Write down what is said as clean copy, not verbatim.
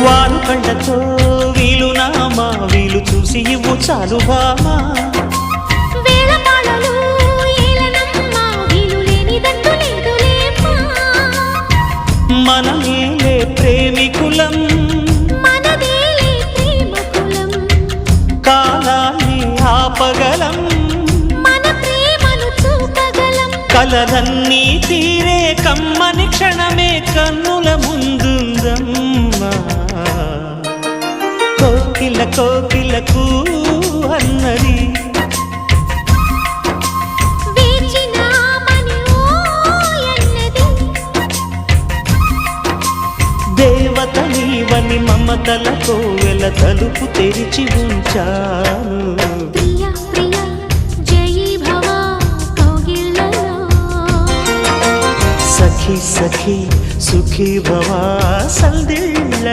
వారు కండతో వీలు నామా వీలు చూసి ఇవ్వు చాలు బామా మనమేలే ప్రేమికులం కాలాన్ని ఆపగలం కలలన్నీ తీరే కమ్మని క్షణమే కన్నుల ముందుందమ్మా కోకిల కోకిలకు అన్నది దేవత నీవని మమతల కోవెల తలుపు తెరిచి ఉంచాను సఖీ సఖీ సుఖీ భవా సందిళ్ళ